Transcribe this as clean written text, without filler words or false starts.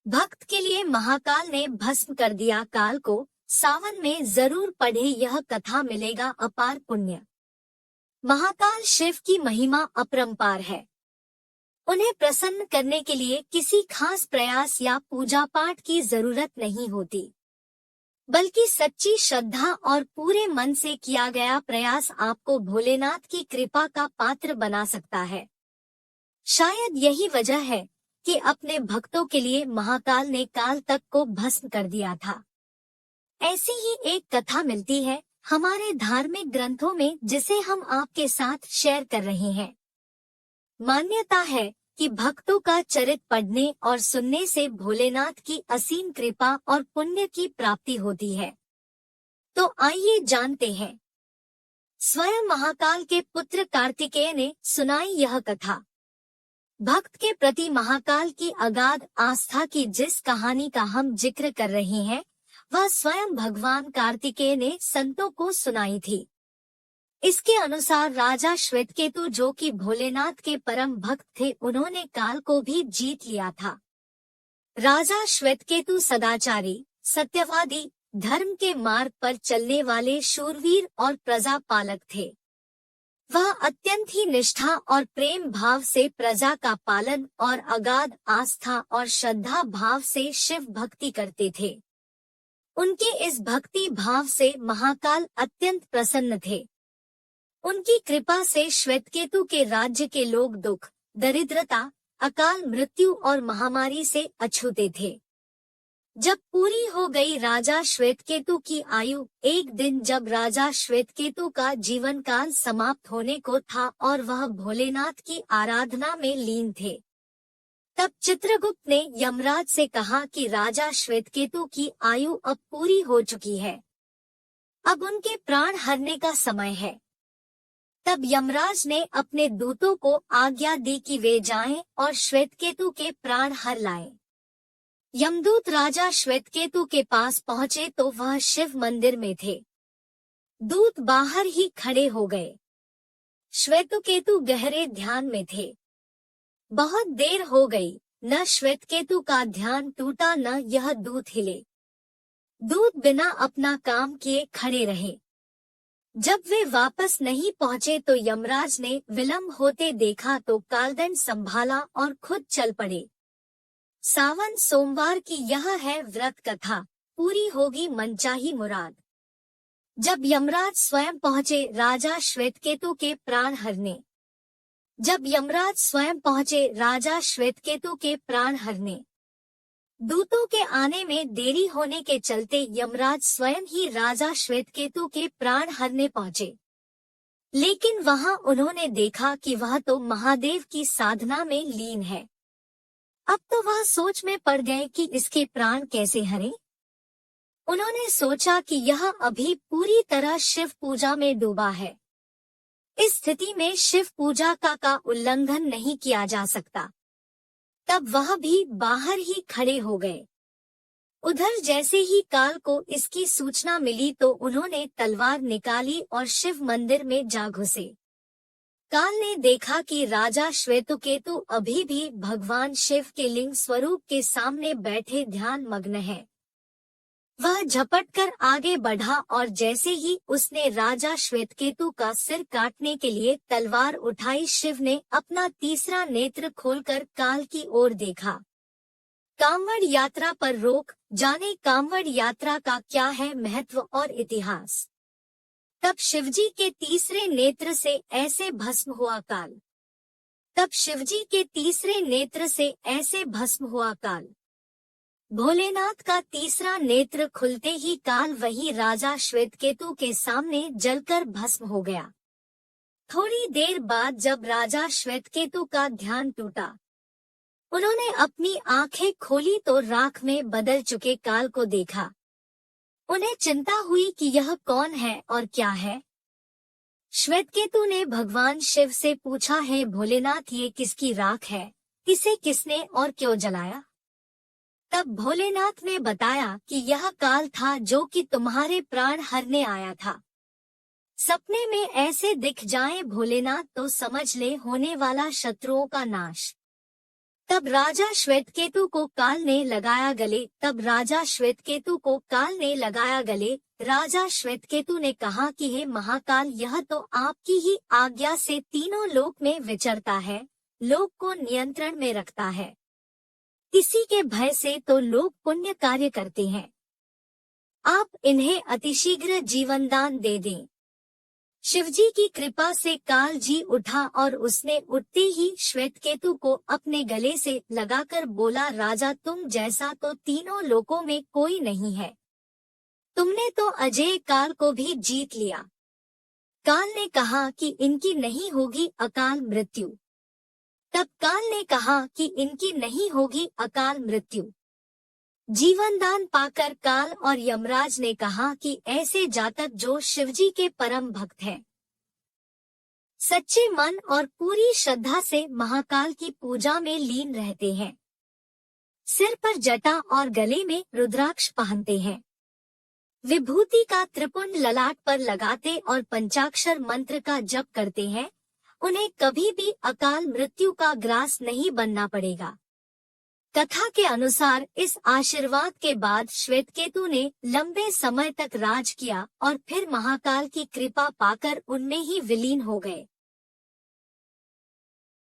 भक्त के लिए महाकाल ने भस्म कर दिया काल को। सावन में जरूर पढ़े यह कथा, मिलेगा अपार पुण्य। महाकाल शिव की महिमा अपरंपार है। उन्हें प्रसन्न करने के लिए किसी खास प्रयास या पूजा पाठ की जरूरत नहीं होती, बल्कि सच्ची श्रद्धा और पूरे मन से किया गया प्रयास आपको भोलेनाथ की कृपा का पात्र बना सकता है। शायद यही वजह है कि अपने भक्तों के लिए महाकाल ने काल तक को भस्म कर दिया था। ऐसी ही एक कथा मिलती है हमारे धार्मिक ग्रंथों में, जिसे हम आपके साथ शेयर कर रहे हैं। मान्यता है कि भक्तों का चरित्र पढ़ने और सुनने से भोलेनाथ की असीम कृपा और पुण्य की प्राप्ति होती है। तो आइए जानते हैं। स्वयं महाकाल के पुत्र कार्तिकेय ने सुनाई यह कथा। भक्त के प्रति महाकाल की अगाध आस्था की जिस कहानी का हम जिक्र कर रहे हैं, वह स्वयं भगवान कार्तिकेय ने संतों को सुनाई थी। इसके अनुसार राजा श्वेतकेतु, जो कि भोलेनाथ के परम भक्त थे, उन्होंने काल को भी जीत लिया था। राजा श्वेतकेतु सदाचारी, सत्यवादी, धर्म के मार्ग पर चलने वाले शूरवीर और प्रजा पालक थे। वह अत्यंत ही निष्ठा और प्रेम भाव से प्रजा का पालन और अगाध आस्था और श्रद्धा भाव से शिव भक्ति करते थे। उनके इस भक्ति भाव से महाकाल अत्यंत प्रसन्न थे। उनकी कृपा से श्वेतकेतु के राज्य के लोग दुख, दरिद्रता, अकाल मृत्यु और महामारी से अछूते थे। जब पूरी हो गई राजा श्वेतकेतु की आयु, एक दिन जब राजा श्वेतकेतु का जीवन काल समाप्त होने को था और वह भोलेनाथ की आराधना में लीन थे, तब चित्रगुप्त ने यमराज से कहा कि राजा श्वेतकेतु की आयु अब पूरी हो चुकी है, अब उनके प्राण हरने का समय है। तब यमराज ने अपने दूतों को आज्ञा दी कि वे जाएं और श्वेतकेतु के प्राण हर लाएं। यमदूत राजा श्वेतकेतु के पास पहुंचे तो वह शिव मंदिर में थे। दूत बाहर ही खड़े हो गए। श्वेतकेतु गहरे ध्यान में थे। बहुत देर हो गई, न श्वेतकेतु का ध्यान टूटा न यह दूत हिले। दूत बिना अपना काम किए खड़े रहे। जब वे वापस नहीं पहुंचे तो यमराज ने विलंब होते देखा तो कालदंड संभाला और खुद चल पड़े। सावन सोमवार की यह है व्रत कथा, पूरी होगी मनचाही मुराद। जब यमराज स्वयं पहुंचे राजा श्वेतकेतु के प्राण हरने, जब यमराज स्वयं पहुंचे राजा श्वेतकेतु के प्राण हरने, दूतों के आने में देरी होने के चलते यमराज स्वयं ही राजा श्वेतकेतु के प्राण हरने पहुंचे। लेकिन वहां उन्होंने देखा कि वह तो महादेव की साधना में लीन है। अब तो वह सोच में पड़ गए कि इसके प्राण कैसे हरें। उन्होंने सोचा कि यह अभी पूरी तरह शिव पूजा में डूबा है। इस स्थिति में शिव पूजा का उल्लंघन नहीं किया जा सकता। तब वह भी बाहर ही खड़े हो गए। उधर जैसे ही काल को इसकी सूचना मिली तो उन्होंने तलवार निकाली और शिव मंदिर में जा घुसे। काल ने देखा कि राजा श्वेतकेतु अभी भी भगवान शिव के लिंग स्वरूप के सामने बैठे ध्यान मग्न है। वह झपटकर आगे बढ़ा और जैसे ही उसने राजा श्वेतकेतु का सिर काटने के लिए तलवार उठाई, शिव ने अपना तीसरा नेत्र खोलकर काल की ओर देखा। कांवड़ यात्रा पर रोक, जाने कांवड़ यात्रा का क्या है महत्व और इतिहास। तब शिवजी के तीसरे नेत्र से ऐसे भस्म हुआ काल। तब शिवजी के तीसरे नेत्र से ऐसे भस्म हुआ काल। भोलेनाथ का तीसरा नेत्र खुलते ही काल वही राजा श्वेतकेतु के सामने जलकर भस्म हो गया। थोड़ी देर बाद जब राजा श्वेतकेतु का ध्यान टूटा, उन्होंने अपनी आंखें खोली तो राख में बदल चुके काल को देखा। उन्हें चिंता हुई कि यह कौन है और क्या है। श्वेतकेतु ने भगवान शिव से पूछा, है भोलेनाथ ये किसकी राख है, इसे किसने और क्यों जलाया। तब भोलेनाथ ने बताया कि यह काल था जो कि तुम्हारे प्राण हरने आया था। सपने में ऐसे दिख जाए भोलेनाथ तो समझ ले होने वाला शत्रुओं का नाश। तब राजा श्वेतकेतु को काल ने लगाया गले। तब राजा श्वेतकेतु को काल ने लगाया गले। राजा श्वेतकेतु ने कहा कि हे महाकाल, यह तो आपकी ही आज्ञा से तीनों लोक में विचरता है, लोक को नियंत्रण में रखता है। इसी के भय से तो लोग पुण्य कार्य करते हैं। आप इन्हें अतिशीघ्र जीवनदान दे दें। शिवजी की कृपा से काल जी उठा और उसने उठते ही श्वेतकेतु को अपने गले से लगाकर बोला, राजा तुम जैसा तो तीनों लोकों में कोई नहीं है। तुमने तो अजय काल को भी जीत लिया। काल ने कहा कि इनकी नहीं होगी अकाल मृत्यु। तब काल ने कहा कि इनकी नहीं होगी अकाल मृत्यु। जीवनदान पाकर काल और यमराज ने कहा कि ऐसे जातक जो शिवजी के परम भक्त हैं, सच्चे मन और पूरी श्रद्धा से महाकाल की पूजा में लीन रहते हैं, सिर पर जटा और गले में रुद्राक्ष पहनते हैं, विभूति का त्रिपुंड ललाट पर लगाते और पंचाक्षर मंत्र का जप करते हैं, उन्हें कभी भी अकाल मृत्यु का ग्रास नहीं बनना पड़ेगा। कथा के अनुसार इस आशीर्वाद के बाद श्वेतकेतु ने लंबे समय तक राज किया और फिर महाकाल की कृपा पाकर उनमें ही विलीन हो गए।